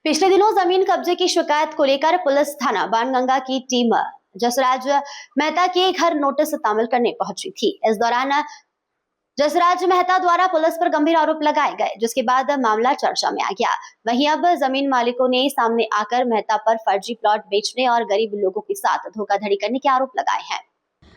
पिछले दिनों जमीन कब्जे की शिकायत को लेकर पुलिस थाना बाणगंगा की टीम जसराज मेहता के घर नोटिस तामील करने पहुंची थी। इस दौरान जसराज मेहता द्वारा पुलिस पर गंभीर आरोप लगाए गए, जिसके बाद मामला चर्चा में आ गया। वहीं अब जमीन मालिकों ने सामने आकर मेहता पर फर्जी प्लॉट बेचने और गरीब लोगों के साथ धोखाधड़ी करने के आरोप लगाए हैं।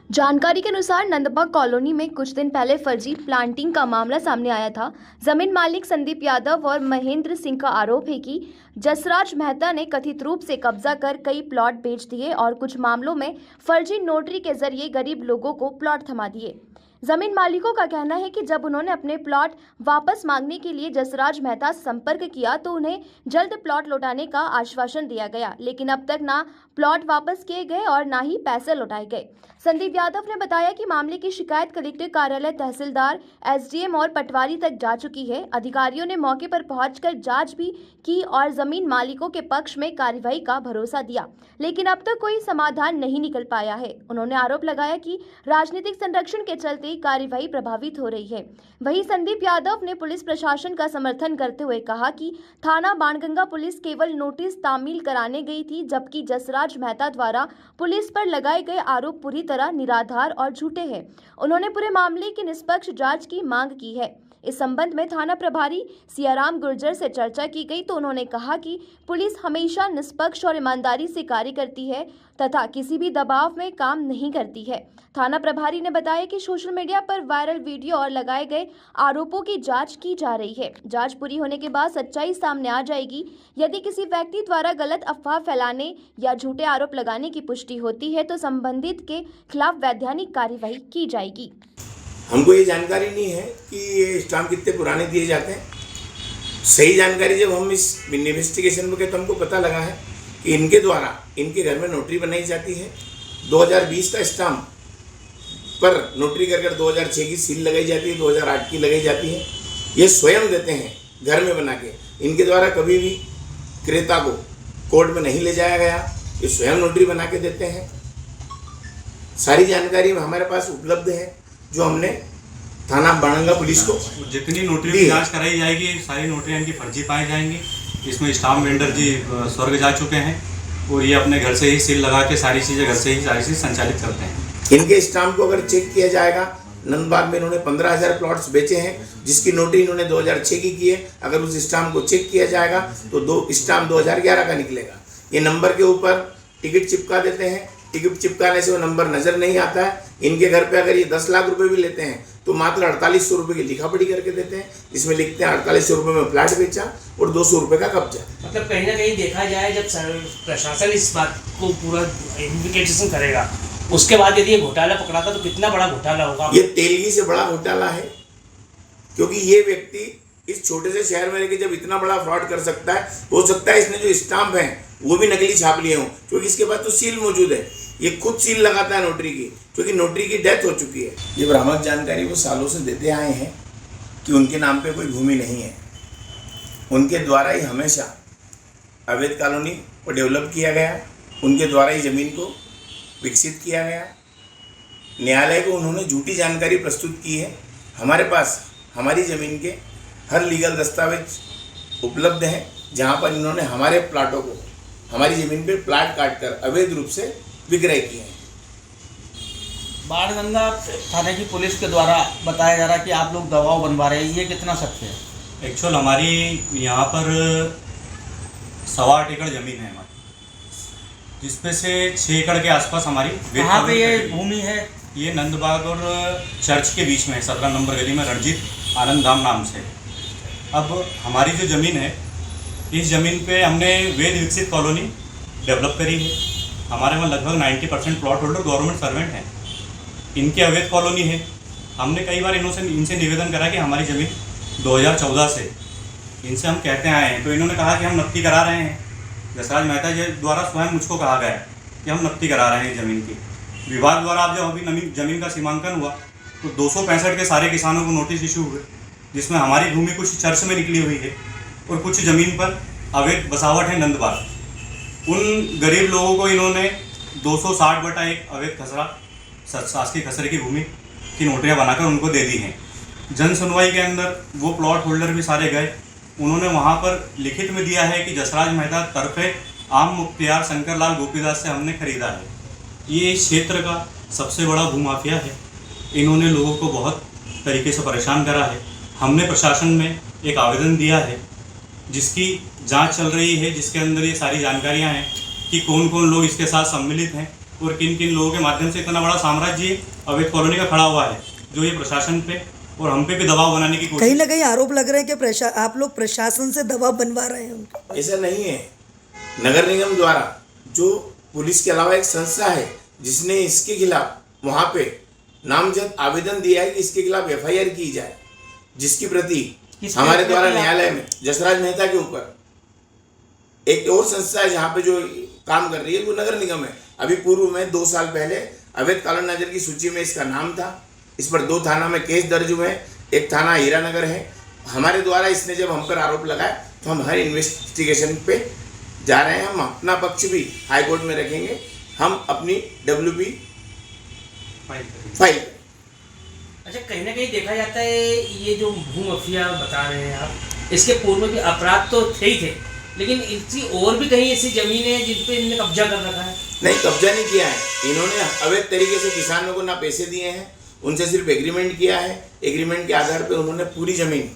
जानकारी के अनुसार नंदबाग कॉलोनी में कुछ दिन पहले फर्जी प्लांटिंग का मामला सामने आया था। जमीन मालिक संदीप यादव और महेंद्र सिंह का आरोप है कि जसराज मेहता ने कथित रूप से कब्जा कर कई प्लॉट बेच दिए और कुछ मामलों में फर्जी नोटरी के जरिए गरीब लोगों को प्लॉट थमा दिए। जमीन मालिकों का कहना है कि जब उन्होंने अपने प्लॉट वापस मांगने के लिए जसराज मेहता से संपर्क किया तो उन्हें जल्द प्लॉट लौटाने का आश्वासन दिया गया, लेकिन अब तक ना प्लॉट वापस किए गए और ना ही पैसे लौटाए गए। संदीप यादव ने बताया कि मामले की शिकायत कलेक्टर कार्यालय, तहसीलदार, एसडीएम और पटवारी तक जा चुकी है। अधिकारियों ने मौके पर पहुंचकर जांच भी की और जमीन मालिकों के पक्ष में कार्रवाई का भरोसा दिया, लेकिन अब तक कोई समाधान नहीं निकल पाया है। उन्होंने आरोप लगाया कि राजनीतिक संरक्षण के चलते कार्रवाई प्रभावित हो रही है। वहीं संदीप यादव ने पुलिस प्रशासन का समर्थन करते हुए कहा कि थाना बाणगंगा पुलिस केवल नोटिस तामील कराने गई थी, जबकि जसराज मेहता द्वारा पुलिस पर लगाए गए आरोप पूरी तरह निराधार और झूठे हैं। उन्होंने पूरे मामले की निष्पक्ष जांच की मांग की है। इस संबंध में थाना प्रभारी सियाराम गुर्जर से चर्चा की गई तो उन्होंने कहा कि पुलिस हमेशा निष्पक्ष और ईमानदारी से कार्य करती है तथा किसी भी दबाव में काम नहीं करती है। थाना प्रभारी ने बताया कि सोशल मीडिया पर वायरल वीडियो और लगाए गए आरोपों की जांच की जा रही है। जांच पूरी होने के बाद सच्चाई सामने आ जाएगी। यदि किसी व्यक्ति द्वारा गलत अफवाह फैलाने या झूठे आरोप लगाने की पुष्टि होती है तो संबंधित के खिलाफ वैधानिक कार्रवाई की जाएगी। हमको ये जानकारी नहीं है कि ये स्टाम्प कितने पुराने दिए जाते हैं। सही जानकारी जब हम इस इन्वेस्टिगेशन में गए तो हमको पता लगा है कि इनके द्वारा इनके घर में नोटरी बनाई जाती है। 2020 का स्टाम्प पर नोटरी कर 2006 की सील लगाई जाती है, 2008 की लगाई जाती है। ये स्वयं देते हैं घर में बना के। इनके द्वारा कभी भी क्रेता को कोर्ट में नहीं ले जाया गया, ये स्वयं नोटरी बना के देते हैं। सारी जानकारी हमारे पास उपलब्ध है जो हमने थाना बाणगंगा पुलिस को जितनी नोटरी की जांच कराई जाएगी सारी नोटरियां इनकी फर्जी पाई जाएंगी। इसमें स्टाम्प वेंडर जी स्वर्ग जा चुके हैं और ये अपने घर से ही सील लगा के सारी चीज़ें घर से ही सारी चीज़ संचालित करते हैं। इनके स्टाम्प को अगर चेक किया जाएगा, नंदबाग में इन्होंने 15,000 प्लॉट्स बेचे हैं जिसकी नोटरी इन्होंने 2006 की है। अगर उस स्टाम्प को चेक किया जाएगा तो स्टाम्प 2011 का निकलेगा। ये नंबर के ऊपर टिकट चिपका देते हैं। टिकट चिपकाने से वो नंबर नज़र नहीं आता है। इनके घर पे अगर ये 10 लाख रुपए भी लेते हैं तो मात्र 4800 रुपये की लिखापढ़ी करके देते हैं, जिसमें लिखते हैं 4800 रुपये में फ्लैट बेचा और 200 रुपये का कब्जा। मतलब कहीं ना कहीं देखा जाए जब प्रशासन इस बात को पूरा इन्वेस्टिगेशन करेगा उसके बाद यदि ये घोटाला पकड़ा था तो कितना बड़ा घोटाला होगा। ये तेलगी से बड़ा घोटाला है, क्योंकि ये व्यक्ति इस छोटे से शहर में रहकर जब इतना बड़ा फ्रॉड कर सकता है, हो सकता है इसने जो स्टाम्प हैं वो भी नकली छाप लिए हों, क्योंकि इसके पास तो सील मौजूद है। ये खुद सील लगाता है नोटरी की, क्योंकि नोटरी की डेथ हो चुकी है। ये भ्रामक जानकारी वो सालों से देते आए हैं कि उनके नाम पे कोई भूमि नहीं है। उनके द्वारा ही हमेशा अवैध कॉलोनी को डेवलप किया गया, उनके द्वारा ही ज़मीन को विकसित किया गया। न्यायालय को उन्होंने झूठी जानकारी प्रस्तुत की है। हमारे पास हमारी ज़मीन के हर लीगल दस्तावेज उपलब्ध हैं, जहाँ पर इन्होंने हमारे प्लाटों को हमारी ज़मीन पे प्लाट काटकर अवैध रूप से विक्रय किए हैं। बाणगंगा थाने की पुलिस के द्वारा बताया जा रहा है कि आप लोग दबाव बनवा रहे हैं, ये कितना सत्य है? एक्चुअल हमारी यहाँ पर 8.25 एकड़ ज़मीन है हमारी, जिसमें से 6 एकड़ के आसपास हमारी कहाँ पे ये भूमि है? ये नंदबाग और चर्च के बीच में है, 17 नंबर गली में, रणजीत आनंद धाम नाम से। अब हमारी जो ज़मीन है, इस ज़मीन पे हमने वेद विकसित कॉलोनी डेवलप करी है। हमारे वहाँ लगभग 90% प्लॉट होल्डर गवर्नमेंट सर्वेंट हैं। इनकी अवैध कॉलोनी है। हमने कई बार इनसे निवेदन करा कि हमारी ज़मीन 2014 से इनसे हम कहते आए हैं, तो इन्होंने कहा कि हम नक्की करा रहे हैं। जसराज मेहता जी द्वारा स्वयं मुझको कहा गया कि हम नक्की करा रहे हैं ज़मीन की। विभाग द्वारा अब जब अभी ज़मीन का सीमांकन हुआ तो 265 के सारे किसानों को नोटिस इशू हुए, जिसमें हमारी भूमि कुछ चर्च में निकली हुई है और कुछ ज़मीन पर अवैध बसावट है नंदबाग। उन गरीब लोगों को इन्होंने 260/1 अवैध खसरा शासकीय खसरे की भूमि की नोटरियाँ बनाकर उनको दे दी हैं। जन सुनवाई के अंदर वो प्लॉट होल्डर भी सारे गए, उन्होंने वहाँ पर लिखित में दिया है कि जसराज मेहता तरफे आम मुख्तियार शंकरलाल गोपीदास से हमने खरीदा है। ये इस क्षेत्र का सबसे बड़ा भूमाफिया है। इन्होंने लोगों को बहुत तरीके से परेशान करा है। हमने प्रशासन में एक आवेदन दिया है जिसकी जांच चल रही है, जिसके अंदर ये सारी जानकारियां हैं कि कौन कौन लोग इसके साथ सम्मिलित हैं और किन किन लोगों के माध्यम से इतना बड़ा साम्राज्य अवैध कॉलोनी का खड़ा हुआ है, जो ये प्रशासन पे और हम पे भी दबाव बनाने की कहीं कोशिश। ना कहीं आरोप लग रहे हैं कि आप लोग प्रशासन से दबाव बनवा रहे हैं उनको। ऐसा नहीं है। नगर निगम द्वारा जो पुलिस के अलावा एक संस्था है जिसने इसके खिलाफ वहाँ पे नामजद आवेदन दिया है कि इसके खिलाफ FIR की जाए, जिसकी प्रति हमारे द्वारा न्यायालय में जसराज मेहता के ऊपर एक और संस्था है जहाँ पे जो काम कर रही है वो नगर निगम है। अभी पूर्व में 2 साल पहले अवैध कॉलोनाइजर की सूची में इसका नाम था। इस पर 2 थाना में केस दर्ज हुए, एक थाना हीरानगर है। हमारे द्वारा इसने जब हम पर आरोप लगाया तो हम हर इन्वेस्टिगेशन पे जा रहे हैं। हम अपना पक्ष भी हाई कोर्ट में रखेंगे। हम अपनी WP फाइल। अच्छा, कहीं ना कहीं देखा जाता है ये जो भूमाफिया बता रहे हैं आप, इसके पूर्व में भी अपराध तो थे ही थे, लेकिन इसकी और भी कहीं ऐसी जमीन है जिन पे इन्होंने कब्जा कर रखा है? नहीं, कब्जा नहीं किया है। इन्होंने अवैध तरीके से किसानों को ना पैसे दिए हैं, उनसे सिर्फ एग्रीमेंट किया है। एग्रीमेंट के आधार पर उन्होंने पूरी ज़मीन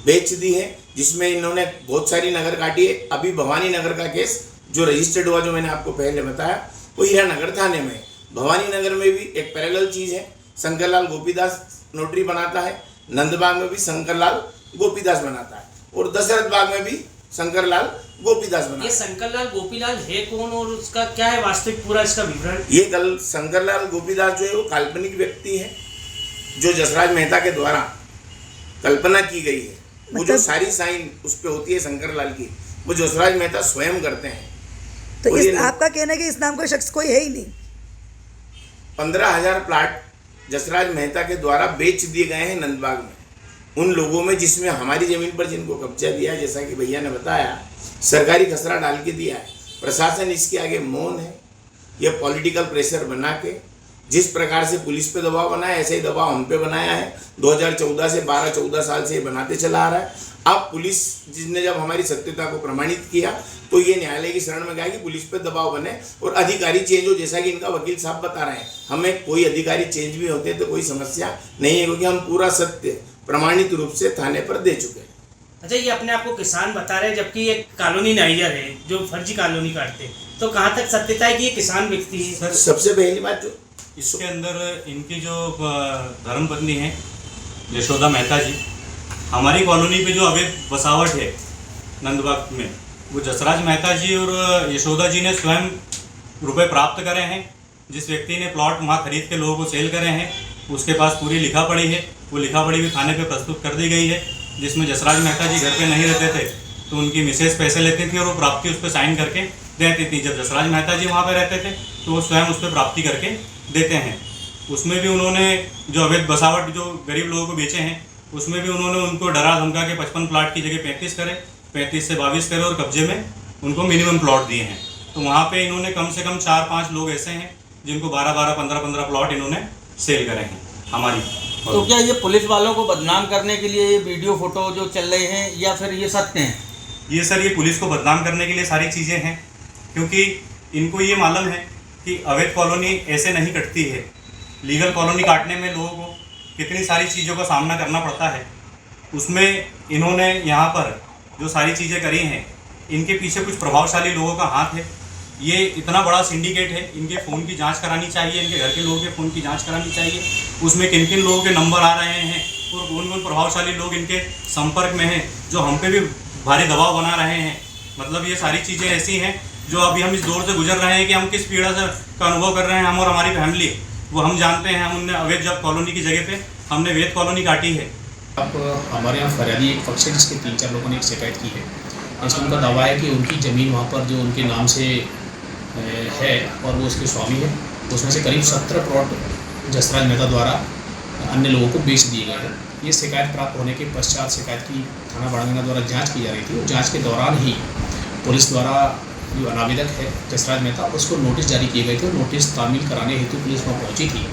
बेच दी है, जिसमें इन्होंने बहुत सारी नगर काटी है। अभी भवानी नगर का केस जो रजिस्टर्ड हुआ, जो मैंने आपको पहले बताया, वो हीरानगर थाने में। भवानी नगर में भी एक पैरेलल चीज़ है, शंकरलाल गोपीदास नोटरी बनाता है। नंदबाग में भी शंकरलाल गोपीदास बनाता है और दशरथ बाग में भी शंकरलाल गोपीदास बनाता है। ये शंकरलाल गोपीलाल है कौन और उसका क्या है वास्तविक पूरा इसका विवरण? ये कल शंकरलाल गोपीदास जो है वो काल्पनिक व्यक्ति है, जो जसराज मेहता के द्वारा कल्पना की गई है। वो जो सारी साइन उस पर होती है शंकरलाल की, वो जसराज मेहता स्वयं करते हैं। तो इस आपका कहना है कि इस नाम का शख्स कोई है ही नहीं? 15,000 प्लाट जसराज मेहता के द्वारा बेच दिए गए हैं नंदबाग में। उन लोगों में जिसमें हमारी ज़मीन पर जिनको कब्जा दिया है, जैसा कि भैया ने बताया, सरकारी खसरा डाल के दिया है। प्रशासन इसके आगे मौन है। यह पॉलिटिकल प्रेशर बना के जिस प्रकार से पुलिस पे दबाव बनाया, ऐसे ही दबाव हम पे बनाया है। 2014 से 12-14 साल से ये बनाते चला आ रहा है। अब पुलिस जिसने जब हमारी सत्यता को प्रमाणित किया तो ये न्यायालय की शरण में गया कि पुलिस पे दबाव बने और अधिकारी चेंज हो, जैसा कि इनका वकील साहब बता रहे हैं। हमें कोई अधिकारी चेंज भी होते तो कोई समस्या नहीं है, क्योंकि हम पूरा सत्य प्रमाणित रूप से थाने पर दे चुके हैं। अच्छा, ये अपने आप को किसान बता रहे हैं, जबकि एक कॉलोनी नाइजर है जो फर्जी कॉलोनी काटते, तो कहाँ तक सत्यता है कि ये किसान व्यक्ति है? सर, सबसे पहली बात जो इसके अंदर इनकी जो धर्मपत्नी है यशोदा मेहता जी, हमारी कॉलोनी पे जो अवैध बसावट है नंदबाग में, वो जसराज मेहता जी और यशोदा जी ने स्वयं रुपए प्राप्त करे हैं। जिस व्यक्ति ने प्लॉट वहाँ खरीद के लोगों को सेल करे हैं, उसके पास पूरी लिखा पड़ी है। वो लिखा पड़ी भी थाने पे प्रस्तुत कर दी गई है, जिसमें जसराज मेहता जी घर पे नहीं रहते थे तो उनकी मिसेज पैसे लेती थी और वो प्राप्ति उस पर साइन करके देती थी। जब जसराज मेहता जी वहाँ पे रहते थे तो वो स्वयं उस पर प्राप्ति करके देते हैं। उसमें भी उन्होंने जो अवैध बसावट जो गरीब लोगों को बेचे हैं, उसमें भी उन्होंने उनको डरा धमका के 55 प्लाट की जगह 35 करे, 35 से 22 करे और कब्जे में उनको मिनिमम प्लॉट दिए हैं। तो वहाँ पे इन्होंने कम से कम 4-5 लोग ऐसे हैं जिनको 12-12, 15-15 प्लॉट इन्होंने सेल करे हैं हमारी। तो क्या ये पुलिस वालों को बदनाम करने के लिए ये वीडियो फोटो जो चल रहे हैं, या फिर ये सत्य हैं? ये सर, ये पुलिस को बदनाम करने के लिए सारी चीज़ें हैं, क्योंकि इनको ये मालूम है कि अवैध कॉलोनी ऐसे नहीं कटती है। लीगल कॉलोनी काटने में लोगों को कितनी सारी चीज़ों का सामना करना पड़ता है। उसमें इन्होंने यहाँ पर जो सारी चीज़ें करी हैं, इनके पीछे कुछ प्रभावशाली लोगों का हाथ है। ये इतना बड़ा सिंडिकेट है, इनके फ़ोन की जांच करानी चाहिए, इनके घर के लोगों के फ़ोन की जांच करानी चाहिए। उसमें किन किन लोगों के नंबर आ रहे हैं और कौन कौन प्रभावशाली लोग इनके संपर्क में हैं, जो हम पे भी भारी दबाव बना रहे हैं। मतलब ये सारी चीज़ें ऐसी हैं जो अभी हम इस दौर से गुजर रहे हैं कि हम किस पीड़ा से का अनुभव कर रहे हैं, हम और हमारी फैमिली, वो हम जानते हैं। हम उनने अवैध जब कॉलोनी की जगह पे हमने वैध कॉलोनी काटी है। अब हमारे यहाँ फरियादी एक पक्ष है जिसके 3-4 लोगों ने एक शिकायत की है। इसमें उनका दावा है कि उनकी ज़मीन वहाँ पर जो उनके नाम से है और वो उसके स्वामी है, उसमें से करीब 17 प्लॉट जसराज मेहता द्वारा अन्य लोगों को बेच दिए गए हैं। ये शिकायत प्राप्त होने के पश्चात शिकायत की थाना बाणगंगा द्वारा जांच की जा रही थी और जांच के दौरान ही पुलिस द्वारा जो अनावेदक है जसराज मेहता, उसको नोटिस जारी किए गए थे। नोटिस तामील कराने हेतु पुलिस वहाँ पहुँची थी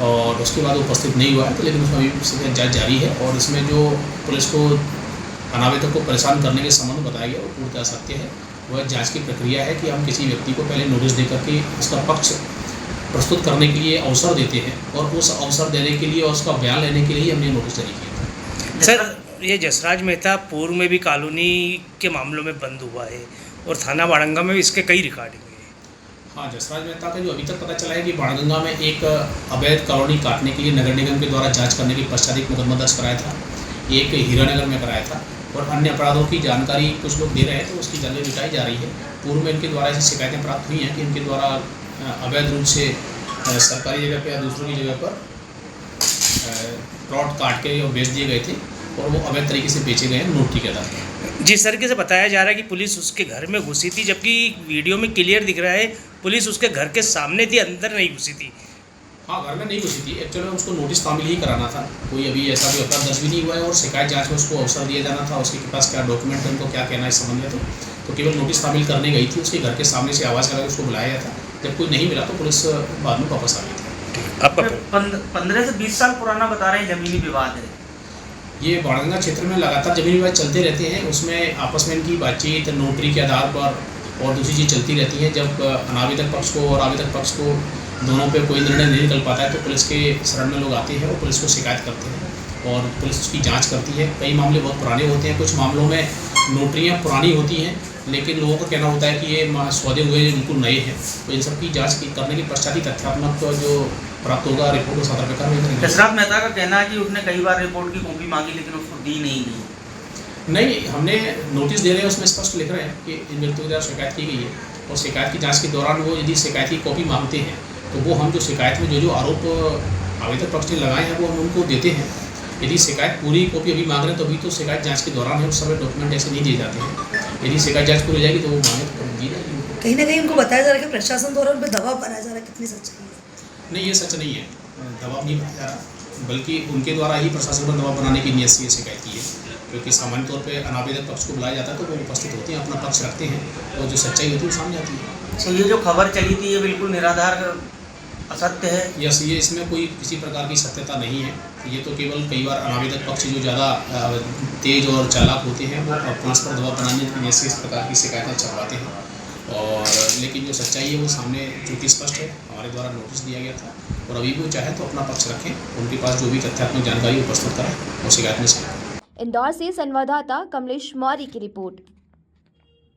और उसके बाद उपस्थित नहीं हुआ है, तो लेकिन उसमें अभी जांच जारी है। और इसमें जो पुलिस को अनावेदक को परेशान करने के संबंध में बताया गया वो पूर्णतः सत्य है। वह जांच की प्रक्रिया है कि हम किसी व्यक्ति को पहले नोटिस दे करके उसका पक्ष प्रस्तुत करने के लिए अवसर देते हैं और उस अवसर देने के लिए और उसका बयान लेने के लिए हमने नोटिस जारी किया था। सर, ये जसराज मेहता पूर्व में भी कॉलोनी के मामलों में बंद हुआ है और थाना बाड़ंगा में भी इसके कई रिकॉर्डिंग है। हाँ, जसराज मेहता का जो अभी तक पता चला है कि बाणगंगा में एक अवैध कॉलोनी काटने के लिए नगर निगम के द्वारा जांच करने के पश्चात एक मुकदमा दर्ज कराया था, एक हीरानगर में कराया था और अन्य अपराधों की जानकारी कुछ लोग दे रहे हैं तो उसकी जल्दी जुटाई जा रही है। पूर्व में इनके द्वारा ऐसी शिकायतें प्राप्त हुई हैं कि इनके द्वारा अवैध रूप से सरकारी जगह पर या दूसरों की जगह पर प्लॉट काट के और बेच दिए गए थे और वो अवैध तरीके से बेचे गए हैं नोटरी के आधार पर। जिस तरीके से बताया जा रहा है कि पुलिस उसके घर में घुसी थी, जबकि वीडियो में क्लियर दिख रहा है पुलिस उसके घर के सामने थी, अंदर नहीं घुसी थी। हाँ, घर में नहीं घुसी थी। एक्चुअली में उसको नोटिस तामील ही कराना था, कोई अभी ऐसा भी अपराध दर्ज भी नहीं हुआ है और शिकायत जांच में उसको अवसर दिया जाना था। उसके पास क्या डॉक्यूमेंट है, उनको क्या कहना है इस संबंध में, तो केवल नोटिस तामील करने गई थी। उसके घर के सामने से आवाज़ करा के उसको बुलाया गया था। जब कोई नहीं मिला तो पुलिस बाद में वापस आ गई थी। आपका 15 से 20 साल पुराना बता रहे हैं जमीनी विवाद है। ये बाणगंगा क्षेत्र में लगातार जमीनी विवाद चलते रहते हैं, उसमें आपस में इनकी बातचीत नोटरी के आधार पर और दूसरी चीज़ चलती रहती है। जब अनावेदक पक्ष को और आवेदक पक्ष को दोनों पे कोई निर्णय नहीं निकल पाता है तो पुलिस के शरण में लोग आते हैं और पुलिस को शिकायत करते हैं और पुलिस उसकी जांच करती है। कई मामले बहुत पुराने होते हैं, कुछ मामलों में नोटरियाँ पुरानी होती हैं लेकिन लोगों का कहना होता है कि ये सौदे हुए बिल्कुल नए हैं। तो इन सब की जाँच करने के पश्चात ही तथ्यात्मक जो प्राप्त होगा रिपोर्ट को सादर करेंगे। जसराज मेहता का कहना है कि उसने कई बार रिपोर्ट की कॉपी मांगी लेकिन उसको दी नहीं। हमने नोटिस दे रहे हैं, उसमें स्पष्ट लिख रहे हैं कि इन व्यक्तियों द्वारा शिकायत की गई है और शिकायत की जांच के दौरान वो यदि शिकायत की कॉपी मांगते हैं तो वो हम जो शिकायत में जो आरोप आवेदक पक्ष ने लगाए हैं वो हम उनको देते हैं। यदि शिकायत पूरी कॉपी अभी मांग रहे हैं तो अभी तो शिकायत जाँच के दौरान है, उस समय डॉक्यूमेंट ऐसे नहीं दिए जाते हैं। यदि शिकायत जाँच पूरी हो जाएगी तो वो मांगे तो दी जाएगी। कहीं ना कहीं उनको बताया जा रहा है कि प्रशासन द्वारा उन पर दबाव बनाया जा रहा है, कितनी सच्चाई है? नहीं, ये सच नहीं है, दबाव नहीं बनाया जा रहा, बल्कि उनके द्वारा ही प्रशासन पर दबाव बनाने की नीयत से ये शिकायत की है। क्योंकि सामान्य तौर पे अनावेदक पक्ष को बुलाया जाता है तो वो उपस्थित होते हैं, अपना पक्ष रखते हैं और जो सच्चाई होती है वो सामने आती है। अच्छा, ये जो खबर चली थी ये बिल्कुल निराधार असत्य है? यस, ये इसमें कोई किसी प्रकार की सत्यता नहीं है। ये तो केवल कई बार अनावेदक पक्ष जो ज़्यादा तेज और चालाक होते हैं वो पुलिस पर दबाव बनाने की नीयत से इस प्रकार की शिकायतें चलवाते हैं और लेकिन जो सच्चाई है वो सामने चूँकि स्पष्ट है, हमारे द्वारा नोटिस दिया गया था और अभी भी वो चाहे तो अपना पक्ष रखें, उनके पास जो भी तथ्यात्मक जानकारी वो प्रस्तुत करें और शिकायत में से। इंदौर से संवाददाता कमलेश मौर्य की रिपोर्ट।